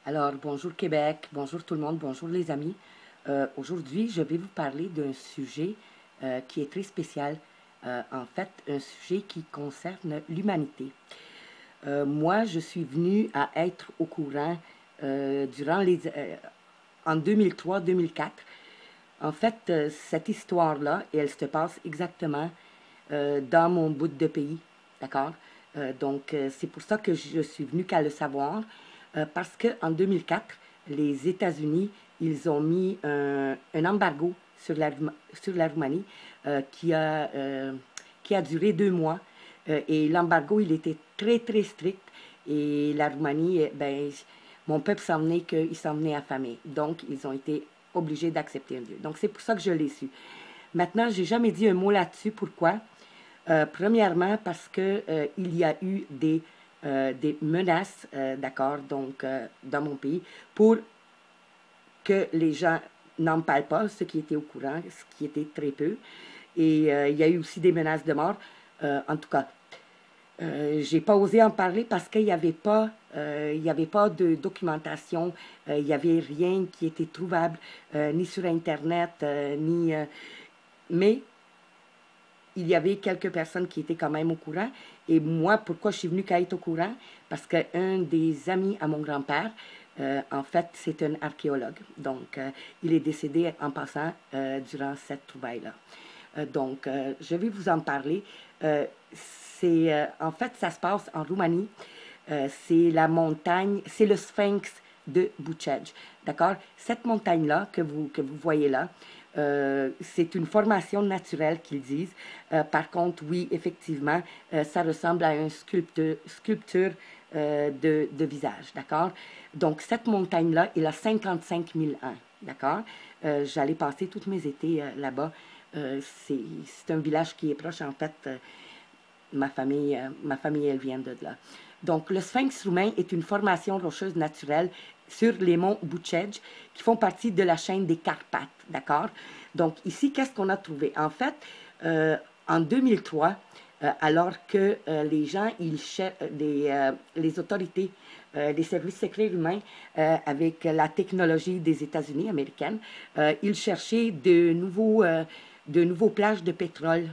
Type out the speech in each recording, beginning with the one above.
Alors, bonjour Québec, bonjour tout le monde, bonjour les amis. Aujourd'hui, je vais vous parler d'un sujet qui est très spécial. En fait, un sujet qui concerne l'humanité. Moi, je suis venue à être au courant en 2003-2004. En fait, cette histoire-là, elle se passe exactement dans mon bout de pays, d'accord? C'est pour ça que je suis venue qu'à le savoir, parce qu'en 2004, les États-Unis, ils ont mis un embargo sur la Roumanie qui a duré 2 mois. Et l'embargo, il était très, très strict. Et la Roumanie, ben, mon peuple il s'en venait affamé. Donc, ils ont été obligés d'accepter un Dieu. Donc, c'est pour ça que je l'ai su. Maintenant, j'ai jamais dit un mot là-dessus. Pourquoi? Premièrement, parce que il y a eu des menaces, d'accord, dans mon pays, pour que les gens n'en parlent pas, ceux qui étaient au courant, ce qui était très peu. Et il y a eu aussi des menaces de mort. En tout cas, j'ai pas osé en parler parce qu'il n'y avait pas de documentation, il n'y avait rien qui était trouvable, ni sur Internet, mais il y avait quelques personnes qui étaient quand même au courant. Et moi, pourquoi je suis venue qu'à être au courant? Parce qu'un des amis à mon grand-père, en fait, c'est un archéologue. Donc, il est décédé en passant durant cette trouvaille-là. Je vais vous en parler. En fait, ça se passe en Roumanie. C'est la montagne, c'est le Sphinx de Bucegi. D'accord? Cette montagne-là que vous voyez là, c'est une formation naturelle qu'ils disent. Par contre, oui, effectivement, ça ressemble à une sculpture de visage, d'accord? Donc, cette montagne-là, elle a 55 000 ans, d'accord? J'allais passer tous mes étés là-bas. C'est un village qui est proche, en fait. Ma famille, elle vient de là. Donc, le sphinx roumain est une formation rocheuse naturelle sur les monts Bucegi qui font partie de la chaîne des Carpates, d'accord? Donc, ici, qu'est-ce qu'on a trouvé? En fait, en 2003, alors que les gens, les autorités, les services secrets roumains, avec la technologie des États-Unis américaines, ils cherchaient de nouveaux plages de pétrole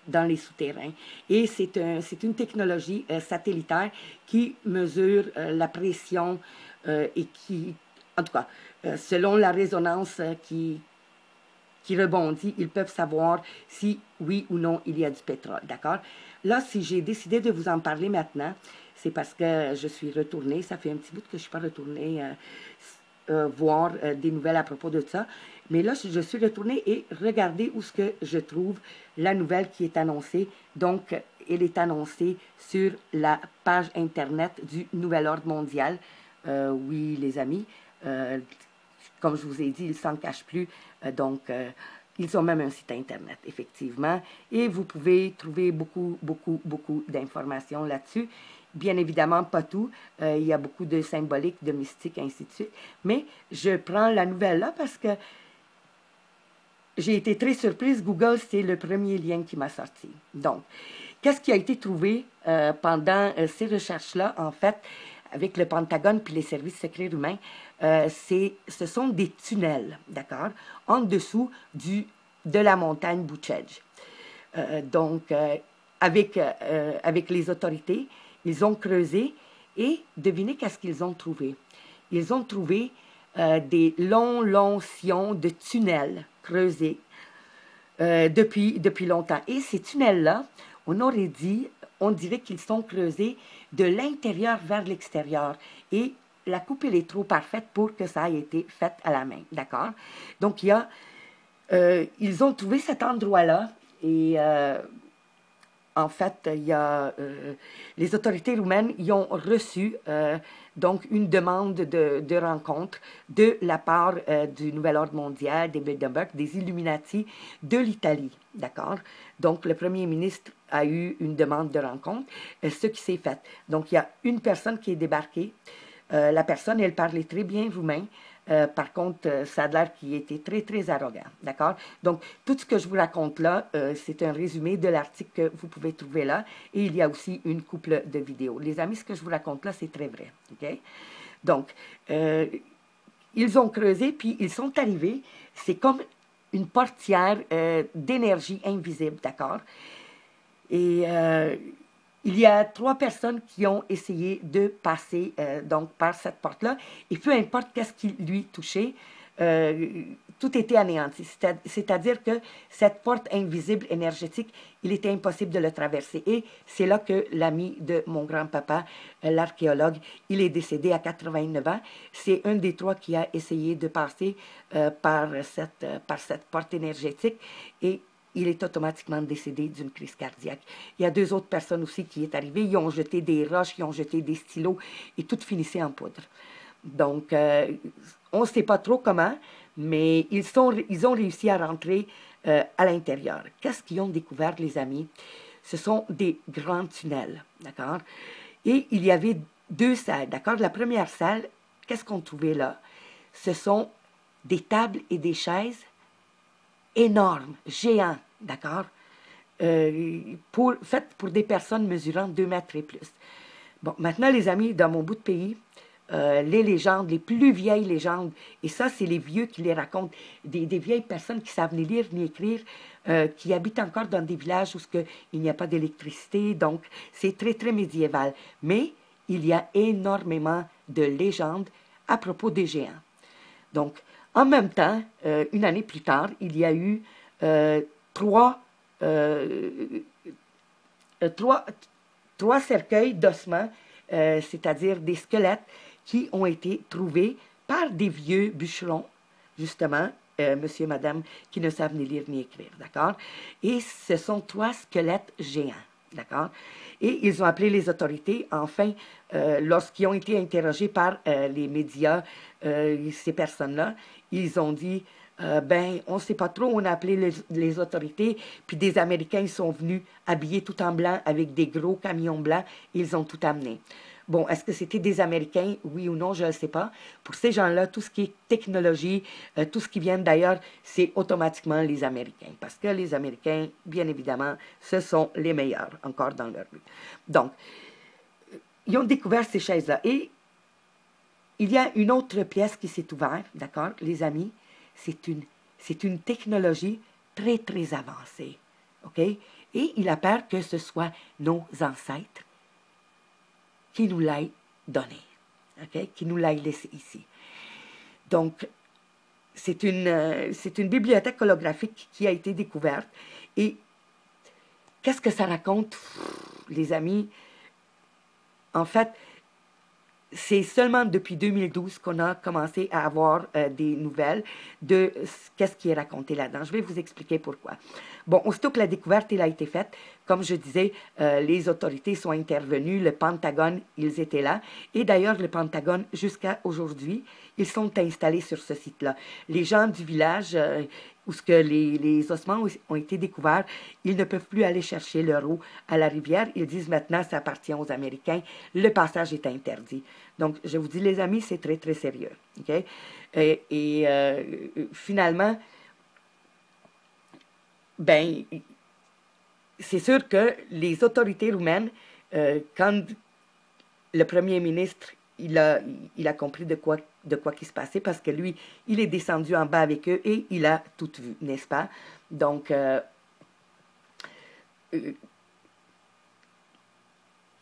dans les souterrains. Et c'est une technologie satellitaire qui mesure la pression et qui, en tout cas, selon la résonance qui rebondit, ils peuvent savoir si oui ou non il y a du pétrole, d'accord? Là, si j'ai décidé de vous en parler maintenant, c'est parce que je suis retournée, ça fait un petit bout que je ne suis pas retournée voir des nouvelles à propos de ça. Mais là, je suis retournée et regardez où ce que je trouve la nouvelle qui est annoncée. Donc, elle est annoncée sur la page Internet du Nouvel Ordre mondial. Oui, les amis, comme je vous ai dit, ils ne s'en cachent plus. Ils ont même un site Internet, effectivement. Et vous pouvez trouver beaucoup, beaucoup, beaucoup d'informations là-dessus. Bien évidemment, pas tout. Il y a beaucoup de symboliques, de mystiques, ainsi de suite. Mais je prends la nouvelle là parce que j'ai été très surprise. Google, c'est le premier lien qui m'a sorti. Donc, qu'est-ce qui a été trouvé pendant ces recherches-là, en fait, avec le Pentagone puis les services secrets roumains? Ce sont des tunnels, d'accord, en dessous de la montagne Bucegi. Avec les autorités, ils ont creusé et devinez qu'est-ce qu'ils ont trouvé? Ils ont trouvé des longs sillons de tunnels creusés depuis longtemps. Et ces tunnels-là, on dirait qu'ils sont creusés de l'intérieur vers l'extérieur. Et la coupe, elle est trop parfaite pour que ça ait été fait à la main, d'accord? Donc, ils ont trouvé cet endroit-là et en fait, les autorités roumaines y ont reçu donc une demande de rencontre de la part du Nouvel Ordre mondial, des Bilderberg, des Illuminati de l'Italie, d'accord? Donc, le premier ministre a eu une demande de rencontre, ce qui s'est fait. Donc, il y a une personne qui est débarquée. La personne, elle parlait très bien roumain. Par contre, ça a l'air qu'il était très, très arrogant, d'accord? Donc, tout ce que je vous raconte là, c'est un résumé de l'article que vous pouvez trouver là. Et il y a aussi une couple de vidéos. Les amis, ce que je vous raconte là, c'est très vrai, OK? Donc, ils ont creusé, puis ils sont arrivés. C'est comme une portière d'énergie invisible, d'accord? Et il y a 3 personnes qui ont essayé de passer donc par cette porte-là. Et peu importe qu'est-ce qui lui touchait, tout était anéanti. C'est-à-dire que cette porte invisible énergétique, il était impossible de le traverser. Et c'est là que l'ami de mon grand-papa, l'archéologue, il est décédé à 89 ans. C'est un des 3 qui a essayé de passer par cette porte énergétique. Et il est automatiquement décédé d'une crise cardiaque. Il y a 2 autres personnes aussi qui sont arrivées. Ils ont jeté des roches, ils ont jeté des stylos et tout finissait en poudre. Donc, on ne sait pas trop comment, mais ils ont réussi à rentrer à l'intérieur. Qu'est-ce qu'ils ont découvert, les amis? Ce sont des grands tunnels, d'accord? Et il y avait 2 salles, d'accord? La première salle, qu'est-ce qu'on trouvait là? Ce sont des tables et des chaises énormes, géants, d'accord? Faites pour des personnes mesurant 2 mètres et plus. Bon, maintenant, les amis, dans mon bout de pays, les légendes, les plus vieilles légendes, et ça, c'est les vieux qui les racontent, des vieilles personnes qui savent ni lire ni écrire, qui habitent encore dans des villages où il n'y a pas d'électricité, donc c'est très, très médiéval. Mais il y a énormément de légendes à propos des géants. Donc, en même temps, une année plus tard, il y a eu 3 cercueils d'ossements, c'est-à-dire des squelettes qui ont été trouvés par des vieux bûcherons, justement, monsieur et madame, qui ne savent ni lire ni écrire, d'accord? Et ce sont 3 squelettes géants, d'accord? Et ils ont appelé les autorités, enfin, lorsqu'ils ont été interrogés par les médias, ces personnes-là, ils ont dit, on ne sait pas trop, on a appelé les autorités, puis des Américains ils sont venus habillés tout en blanc avec des gros camions blancs, ils ont tout amené. Bon, est-ce que c'était des Américains, oui ou non, je ne sais pas. Pour ces gens-là, tout ce qui est technologie, tout ce qui vient d'ailleurs, c'est automatiquement les Américains. Parce que les Américains, bien évidemment, ce sont les meilleurs encore dans leur vie. Donc, ils ont découvert ces chaises-là. Et il y a une autre pièce qui s'est ouverte, d'accord, les amis? C'est une technologie très, très avancée, OK? Et il a peur que ce soit nos ancêtres qui nous l'aient donné, OK? Qui nous l'aient laissé ici. Donc, c'est une bibliothèque holographique qui a été découverte. Et qu'est-ce que ça raconte, les amis? En fait, c'est seulement depuis 2012 qu'on a commencé à avoir des nouvelles de qu'est-ce qui est raconté là-dedans. Je vais vous expliquer pourquoi. Bon, aussitôt que la découverte a été faite, comme je disais, les autorités sont intervenues, le Pentagone, ils étaient là. Et d'ailleurs, le Pentagone, jusqu'à aujourd'hui, ils sont installés sur ce site-là. Les gens du village où les ossements ont été découverts, ils ne peuvent plus aller chercher leur eau à la rivière. Ils disent maintenant, ça appartient aux Américains. Le passage est interdit. Donc, je vous dis, les amis, c'est très, très sérieux. Okay? Finalement, c'est sûr que les autorités roumaines, quand le premier ministre, il a compris de quoi qui se passait, parce que lui, il est descendu en bas avec eux et il a tout vu, n'est-ce pas? Donc,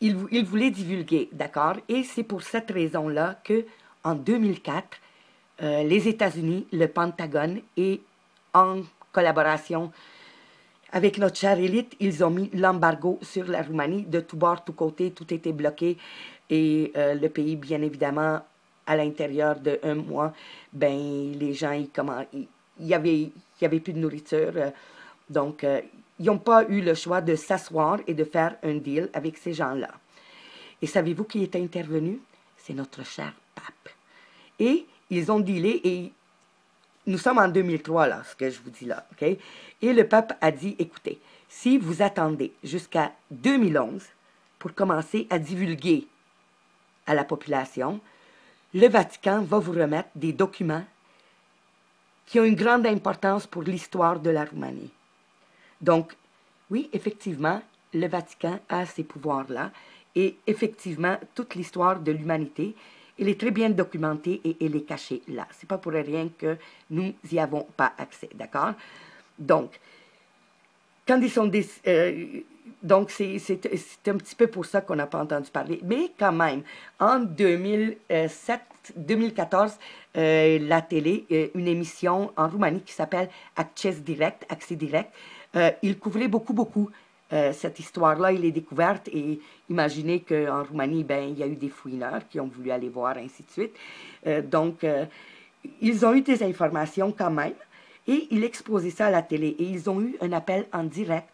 il voulait divulguer, d'accord? Et c'est pour cette raison-là qu'en 2004, les États-Unis, le Pentagone, et en collaboration avec notre chère élite, ils ont mis l'embargo sur la Roumanie de tous bords, tous côtés, tout était bloqué. Et le pays, bien évidemment, à l'intérieur d'1 mois, les gens, il y avait plus de nourriture. Donc, ils n'ont pas eu le choix de s'asseoir et de faire un deal avec ces gens-là. Et savez-vous qui est intervenu? C'est notre cher pape. Et ils ont dealé, et nous sommes en 2003, là, ce que je vous dis là, OK? Et le pape a dit, écoutez, si vous attendez jusqu'à 2011 pour commencer à divulguer à la population, le Vatican va vous remettre des documents qui ont une grande importance pour l'histoire de la Roumanie. Donc, oui, effectivement, le Vatican a ces pouvoirs-là, et effectivement, toute l'histoire de l'humanité Elle est très bien documentée et elle est cachée là. C'est pas pour rien que nous n'y avons pas accès, d'accord? Donc, quand ils sont donc, c'est un petit peu pour ça qu'on n'a pas entendu parler. Mais quand même, en 2014, la télé, une émission en Roumanie qui s'appelle Access Direct, il couvrait beaucoup cette histoire-là, il est découverte. Et imaginez qu'en Roumanie, ben, il y a eu des fouineurs qui ont voulu aller voir, ainsi de suite. Donc, ils ont eu des informations quand même. Et il exposait ça à la télé. Et ils ont eu un appel en direct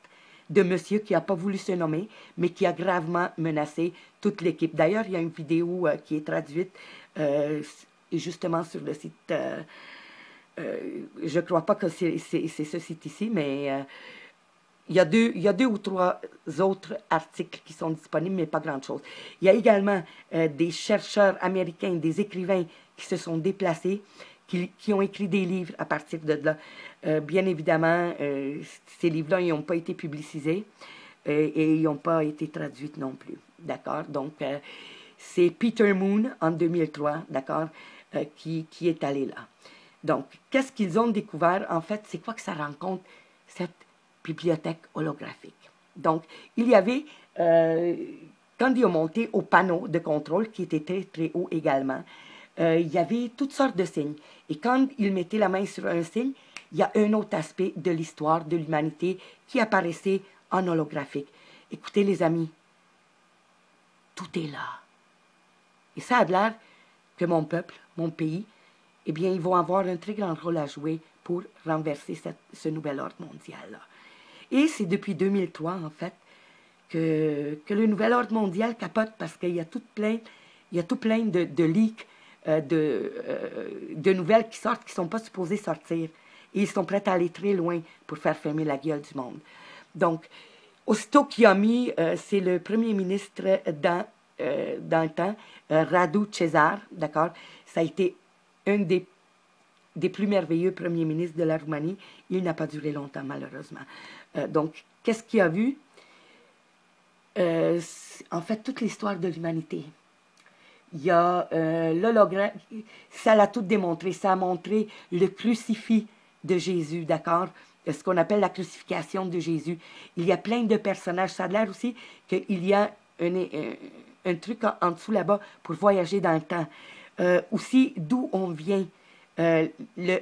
de monsieur qui n'a pas voulu se nommer, mais qui a gravement menacé toute l'équipe. D'ailleurs, il y a une vidéo qui est traduite justement sur le site. Je ne crois pas que c'est ce site ici, mais il y a deux ou trois autres articles qui sont disponibles, mais pas grand-chose. Il y a également des chercheurs américains, des écrivains qui se sont déplacés, qui ont écrit des livres à partir de là. Bien évidemment, ces livres-là, ils n'ont pas été publicisés et ils n'ont pas été traduits non plus. D'accord? Donc, c'est Peter Moon, en 2003, d'accord, qui est allé là. Donc, qu'est-ce qu'ils ont découvert? En fait, c'est quoi que ça rencontre, cette bibliothèque holographique? Donc, il y avait, quand ils ont monté au panneau de contrôle, qui était très, très haut également, il y avait toutes sortes de signes. Et quand ils mettaient la main sur un signe, il y a un autre aspect de l'histoire de l'humanité qui apparaissait en holographique. Écoutez, les amis, tout est là. Et ça a l'air que mon peuple, mon pays, eh bien, ils vont avoir un très grand rôle à jouer pour renverser ce nouvel ordre mondial-là. Et c'est depuis 2003, en fait, que le nouvel ordre mondial capote parce qu'il y a tout plein de leaks, de nouvelles qui sortent, qui ne sont pas supposées sortir. Et ils sont prêts à aller très loin pour faire fermer la gueule du monde. Donc, aussitôt qu'il a mis, c'est le premier ministre dans le temps, Radu Cezar, d'accord? Ça a été un des plus merveilleux premiers ministres de la Roumanie. Il n'a pas duré longtemps, malheureusement. Donc, qu'est-ce qu'il a vu? En fait, toute l'histoire de l'humanité. Il y a l'hologramme, ça l'a tout démontré. Ça a montré le crucifix de Jésus, d'accord? Ce qu'on appelle la crucifixion de Jésus. Il y a plein de personnages. Ça a l'air aussi qu'il y a un truc en dessous là-bas pour voyager dans le temps. Aussi, d'où on vient.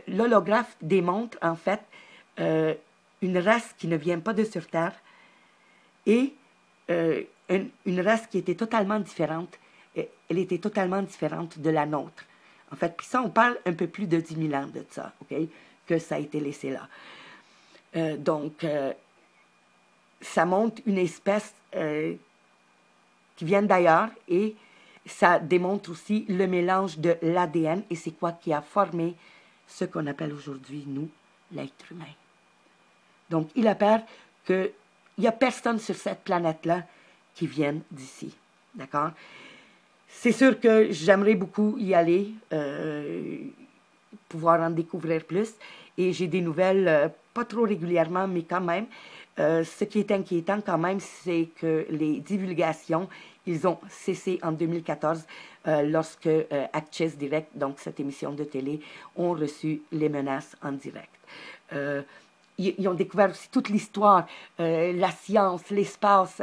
L'holographe démontre, en fait, une race qui ne vient pas de sur Terre et une race qui était totalement différente. Elle était totalement différente de la nôtre. En fait, puis ça, on parle un peu plus de 10 000 ans de ça, OK, que ça a été laissé là. Donc, ça montre une espèce qui vient d'ailleurs et ça démontre aussi le mélange de l'ADN et c'est quoi qui a formé ce qu'on appelle aujourd'hui, nous, l'être humain. Donc, il apparaît qu'il n'y a personne sur cette planète-là qui vienne d'ici. D'accord? C'est sûr que j'aimerais beaucoup y aller, pouvoir en découvrir plus. Et j'ai des nouvelles, pas trop régulièrement, mais quand même. Ce qui est inquiétant quand même, c'est que les divulgations, ils ont cessé en 2014 lorsque Access Direct, donc cette émission de télé, ont reçu les menaces en direct. Ils ont découvert aussi toute l'histoire, la science, l'espace,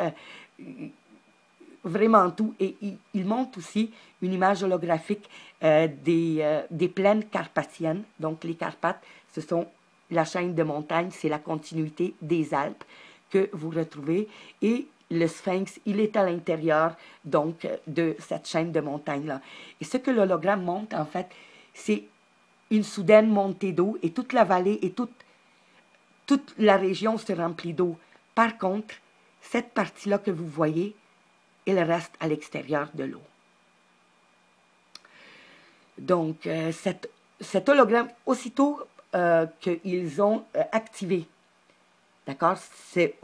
vraiment tout. Et ils montrent aussi une image holographique des plaines carpathiennes. Donc les Carpates, ce sont la chaîne de montagnes, c'est la continuité des Alpes que vous retrouvez. Et le Sphinx, il est à l'intérieur donc de cette chaîne de montagnes-là. Et ce que l'hologramme montre, en fait, c'est une soudaine montée d'eau et toute la vallée et toute la région se remplit d'eau. Par contre, cette partie-là que vous voyez, elle reste à l'extérieur de l'eau. Donc, cet hologramme, aussitôt qu'ils ont activé, d'accord, cet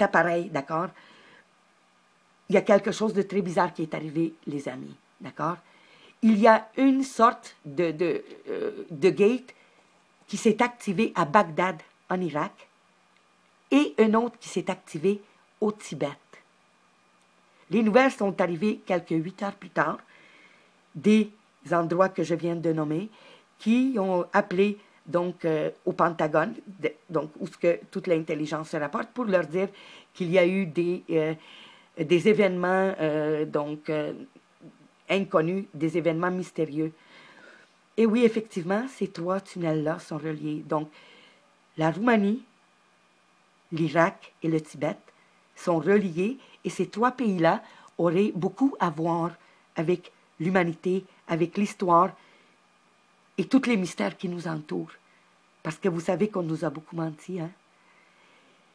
appareil, d'accord, il y a quelque chose de très bizarre qui est arrivé, les amis, d'accord? Il y a une sorte de gate qui s'est activé à Bagdad, en Irak, et un autre qui s'est activé au Tibet. Les nouvelles sont arrivées quelques 8 heures plus tard des endroits que je viens de nommer, qui ont appelé donc au Pentagone, donc où ce que toute l'intelligence se rapporte, pour leur dire qu'il y a eu des événements inconnus, des événements mystérieux. Et oui, effectivement, ces 3 tunnels-là sont reliés. Donc, la Roumanie, l'Irak et le Tibet sont reliés, et ces 3 pays-là auraient beaucoup à voir avec l'humanité, avec l'histoire et tous les mystères qui nous entourent. Parce que vous savez qu'on nous a beaucoup menti. Hein?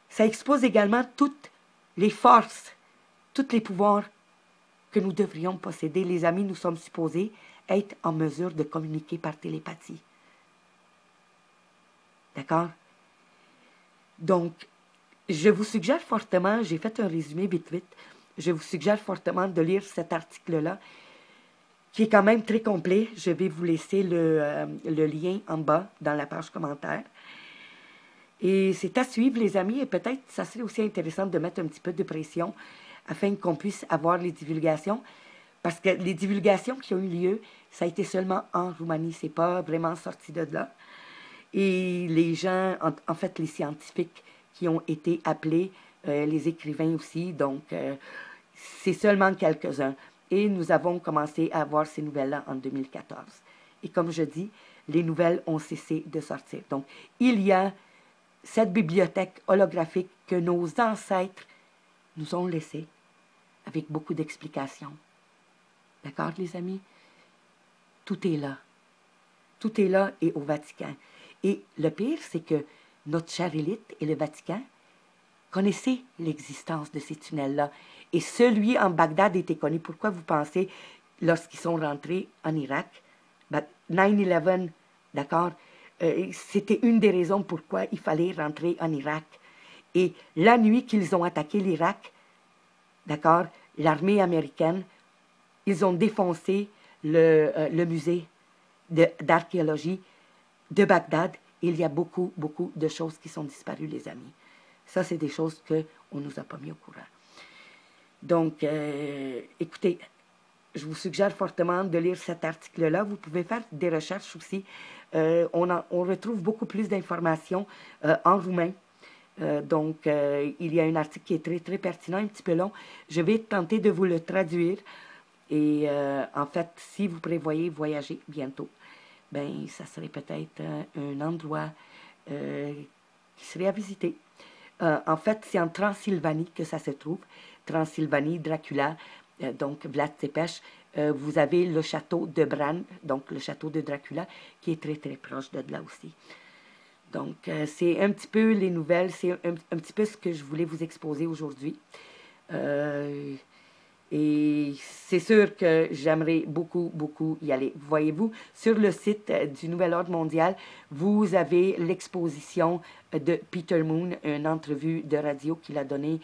Ça expose également toutes les forces, tous les pouvoirs que nous devrions posséder. Les amis, nous sommes supposés être en mesure de communiquer par télépathie. D'accord? Donc, je vous suggère fortement, j'ai fait un résumé vite, je vous suggère fortement de lire cet article-là, qui est quand même très complet. Je vais vous laisser le lien en bas dans la page commentaire. Et c'est à suivre, les amis, et peut-être ça serait aussi intéressant de mettre un petit peu de pression afin qu'on puisse avoir les divulgations, parce que les divulgations qui ont eu lieu, ça a été seulement en Roumanie, c'est pas vraiment sorti de là. Et les gens, en fait, les scientifiques qui ont été appelés, les écrivains aussi, donc c'est seulement quelques-uns. Et nous avons commencé à avoir ces nouvelles-là en 2014. Et comme je dis, les nouvelles ont cessé de sortir. Donc, il y a cette bibliothèque holographique que nos ancêtres nous ont laissée, avec beaucoup d'explications. D'accord, les amis? Tout est là. Tout est là et au Vatican. Et le pire, c'est que notre chère élite et le Vatican connaissaient l'existence de ces tunnels-là. Et celui en Bagdad était connu. Pourquoi vous pensez, lorsqu'ils sont rentrés en Irak, 9/11, d'accord, c'était une des raisons pourquoi il fallait rentrer en Irak. Et la nuit qu'ils ont attaqué l'Irak, d'accord, l'armée américaine, ils ont défoncé le musée d'archéologie de Bagdad. Et il y a beaucoup, beaucoup de choses qui sont disparues, les amis. Ça, c'est des choses qu'on ne nous a pas mis au courant. Donc, écoutez, je vous suggère fortement de lire cet article-là. Vous pouvez faire des recherches aussi. On retrouve beaucoup plus d'informations en roumain. Il y a un article qui est très, très pertinent, un petit peu long. Je vais tenter de vous le traduire. Et en fait, si vous prévoyez voyager bientôt, ben, ça serait peut-être un endroit qui serait à visiter. En fait, c'est en Transylvanie que ça se trouve. Transylvanie, Dracula, donc Vlad Tepes. Vous avez le château de Bran, donc le château de Dracula, qui est très, très proche de là aussi. Donc, c'est un petit peu les nouvelles, c'est un petit peu ce que je voulais vous exposer aujourd'hui. Et c'est sûr que j'aimerais beaucoup, beaucoup y aller. Voyez-vous, sur le site du Nouvel Ordre mondial, vous avez l'exposition de Peter Moon, une entrevue de radio qu'il a donnée.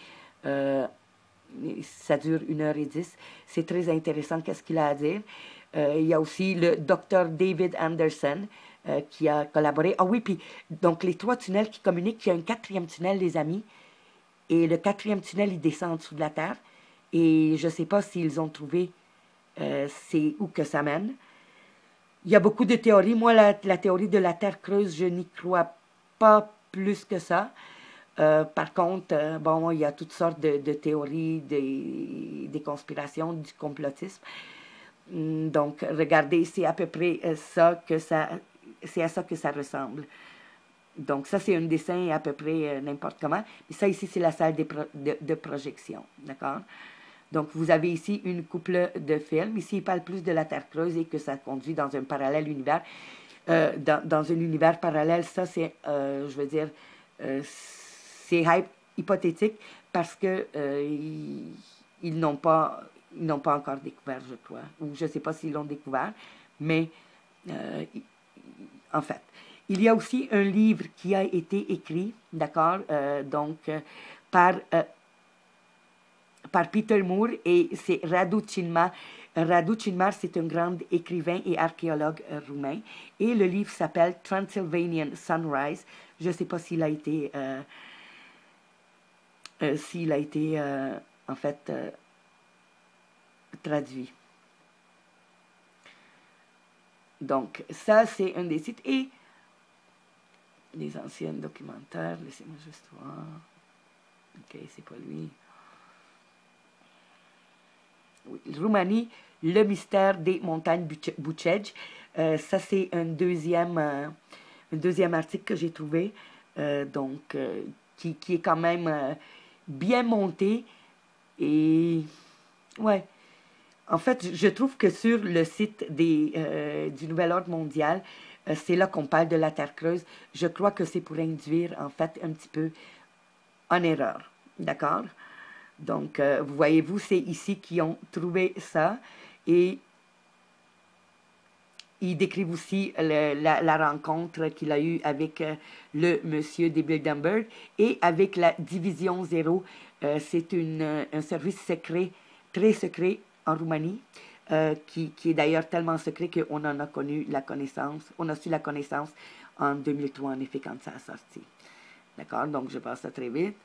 Ça dure 1h10. C'est très intéressant, qu'est-ce qu'il a à dire. Il y a aussi le Dr. David Anderson qui a collaboré. Ah oui, puis donc les 3 tunnels qui communiquent, il y a un 4e tunnel, les amis. Et le 4e tunnel, il descend en dessous de la Terre. Et je ne sais pas s'ils ont trouvé c'est où que ça mène. Il y a beaucoup de théories. Moi, la théorie de la Terre creuse, je n'y crois pas plus que ça. Par contre, bon, il y a toutes sortes de théories, des conspirations, du complotisme. Donc, regardez, c'est à peu près ça que c'est à ça que ça ressemble. Donc, ça, c'est un dessin à peu près n'importe comment. Et ça, ici, c'est la salle de projection. D'accord? Donc, vous avez ici une couple de films. Ici, il parle plus de la Terre creuse et que ça conduit dans un parallèle univers. Dans un univers parallèle, ça, c'est, je veux dire, c'est hypothétique parce que ils n'ont pas encore découvert, je crois. Ou je ne sais pas s'ils l'ont découvert, mais en fait. Il y a aussi un livre qui a été écrit, d'accord, par Peter Moore, et c'est Radu Cinema. Radu Cinema, c'est un grand écrivain et archéologue roumain. Et le livre s'appelle Transylvanian Sunrise. Je ne sais pas s'il a été, en fait, traduit. Donc, ça, c'est un des sites. Et les anciens documentaires, laissez-moi juste voir. Ok, c'est pas lui. Oui, Roumanie, le mystère des montagnes Bucegi. Ça, c'est un deuxième article que j'ai trouvé, qui est quand même bien monté. Et, ouais, en fait, je trouve que sur le site du Nouvel Ordre mondial, c'est là qu'on parle de la Terre creuse. Je crois que c'est pour induire, en fait, un petit peu en erreur. D'accord? Donc, vous voyez-vous, c'est ici qu'ils ont trouvé ça. Et ils décrivent aussi la rencontre qu'il a eue avec le monsieur de Bilderberg et avec la Division Zéro. C'est un service secret, très secret en Roumanie, qui est d'ailleurs tellement secret qu'on en a connu la connaissance. On a su la connaissance en 2003, en effet, quand ça a sorti. D'accord? Donc, je passe ça très vite.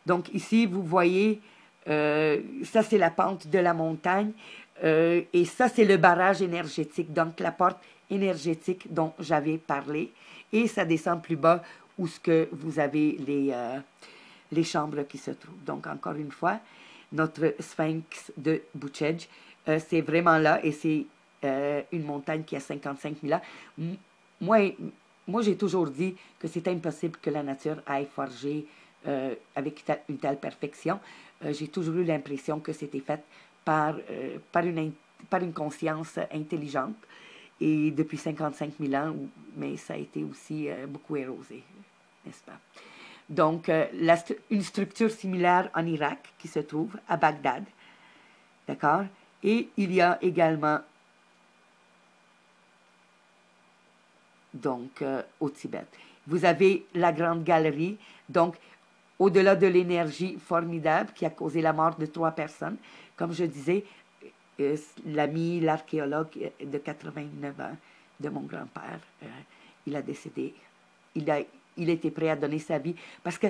Donc, ici, vous voyez, ça, c'est la pente de la montagne. Et ça, c'est le barrage énergétique, donc la porte énergétique dont j'avais parlé. Et ça descend plus bas où ce que vous avez les chambres qui se trouvent. Donc, encore une fois, notre sphinx de Bucegi, c'est vraiment là et c'est une montagne qui a 55 000 ans. Moi, j'ai toujours dit que c'est impossible que la nature aille forger avec une telle perfection. J'ai toujours eu l'impression que c'était fait par une conscience intelligente. Et depuis 55 000 ans, mais ça a été aussi beaucoup érosé, n'est-ce pas? Donc, une structure similaire en Irak qui se trouve à Bagdad, d'accord? Et il y a également, donc, au Tibet. Vous avez la Grande Galerie, donc, au-delà de l'énergie formidable qui a causé la mort de 3 personnes, comme je disais, l'ami, l'archéologue de 89 ans de mon grand-père, il a décédé. Il était prêt à donner sa vie. Parce que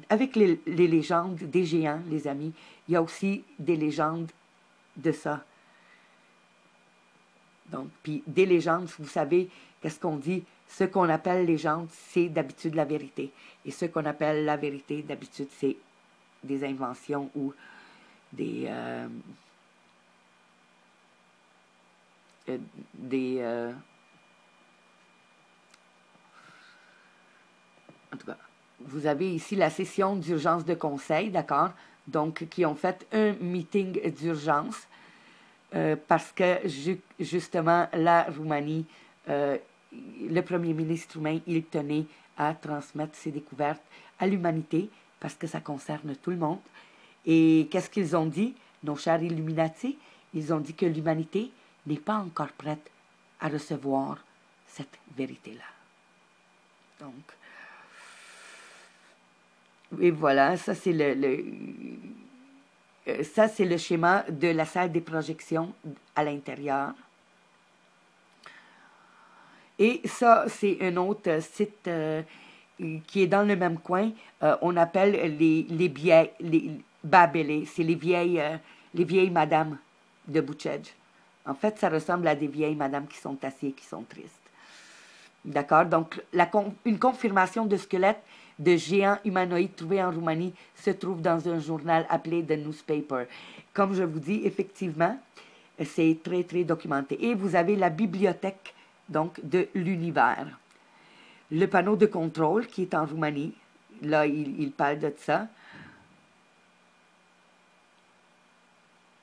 avec les légendes des géants, les amis, il y a aussi des légendes de ça. Donc, puis des légendes, vous savez, qu'est-ce qu'on dit? Ce qu'on appelle légende, c'est d'habitude la vérité. Et ce qu'on appelle la vérité, d'habitude, c'est des inventions ou des en tout cas, vous avez ici la session d'urgence de conseil, d'accord? Donc, qui ont fait un meeting d'urgence parce que, justement, la Roumanie, le premier ministre roumain, il tenait à transmettre ses découvertes à l'humanité parce que ça concerne tout le monde. Et qu'est-ce qu'ils ont dit, nos chers Illuminati? Ils ont dit que l'humanité n'est pas encore prête à recevoir cette vérité-là. Donc, et voilà, ça c'est ça c'est le schéma de la salle des projections à l'intérieur. Et ça, c'est un autre site qui est dans le même coin. On appelle les Babélé. C'est les vieilles madames de Bucegi. En fait, ça ressemble à des vieilles madames qui sont assises et qui sont tristes. D'accord? Donc, une confirmation de squelette de géants humanoïdes trouvés en Roumanie se trouve dans un journal appelé The Newspaper. Comme je vous dis, effectivement, c'est très, très documenté. Et vous avez la bibliothèque, donc, de l'univers. Le panneau de contrôle qui est en Roumanie. Là, il parle de ça.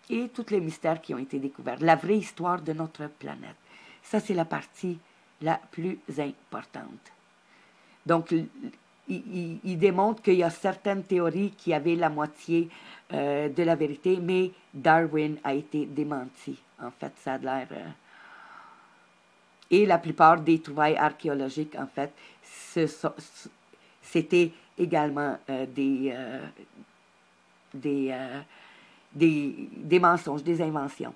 Et tous les mystères qui ont été découverts. La vraie histoire de notre planète. Ça, c'est la partie la plus importante. Donc, il démontre qu'il y a certaines théories qui avaient la moitié de la vérité, mais Darwin a été démenti. En fait, ça a l'air... Et la plupart des trouvailles archéologiques, en fait, c'était également des mensonges, des inventions.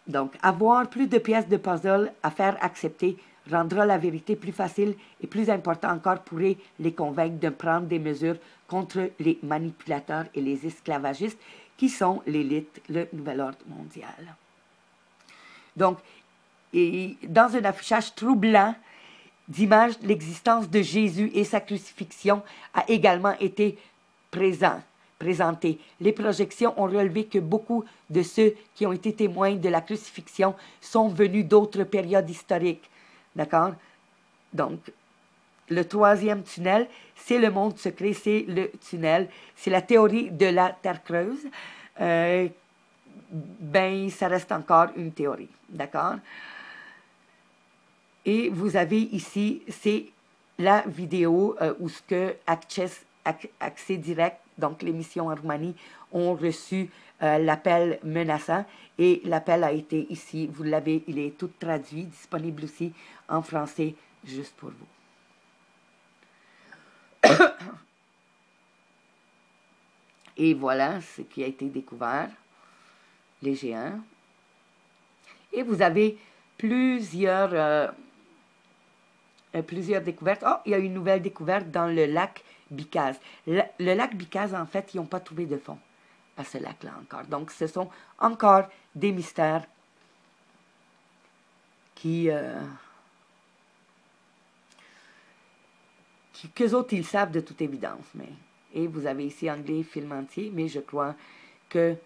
Donc, avoir plus de pièces de puzzle à faire accepter rendra la vérité plus facile et plus important encore pourrait les convaincre de prendre des mesures contre les manipulateurs et les esclavagistes qui sont l'élite, le nouvel ordre mondial. Donc, et dans un affichage troublant d'images, l'existence de Jésus et sa crucifixion a également été présentée. Les projections ont relevé que beaucoup de ceux qui ont été témoins de la crucifixion sont venus d'autres périodes historiques. D'accord? Donc, le troisième tunnel, c'est le monde secret, c'est le tunnel, c'est la théorie de la Terre creuse. Ben, ça reste encore une théorie. D'accord? Et vous avez ici, c'est la vidéo où ce que Accès Direct, donc l'émission en Roumanie, ont reçu l'appel menaçant. Et l'appel a été ici, vous l'avez, il est tout traduit, disponible aussi en français, juste pour vous. Et voilà ce qui a été découvert, les géants. Et vous avez plusieurs découvertes. Oh, il y a une nouvelle découverte dans le lac Bicaz. Le lac Bicaz, en fait, ils n'ont pas trouvé de fond à ce lac-là encore. Donc, ce sont encore des mystères qu'eux autres, ils savent de toute évidence. Et vous avez ici anglais, film entier, mais je crois que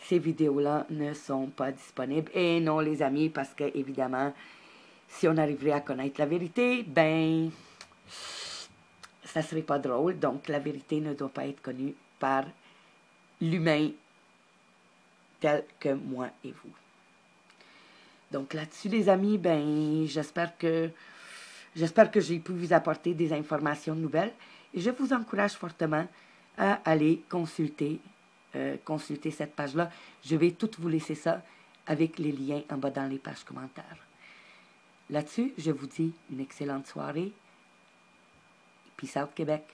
ces vidéos-là ne sont pas disponibles. Et non, les amis, parce que, évidemment, si on arriverait à connaître la vérité, ben, ça serait pas drôle. Donc, la vérité ne doit pas être connue par l'humain tel que moi et vous. Donc, là-dessus, les amis, ben, j'espère que j'ai pu vous apporter des informations nouvelles. Et je vous encourage fortement à aller consulter cette page-là. Je vais tout vous laisser ça avec les liens en bas dans les pages commentaires. Là-dessus, je vous dis une excellente soirée. Peace out, Québec.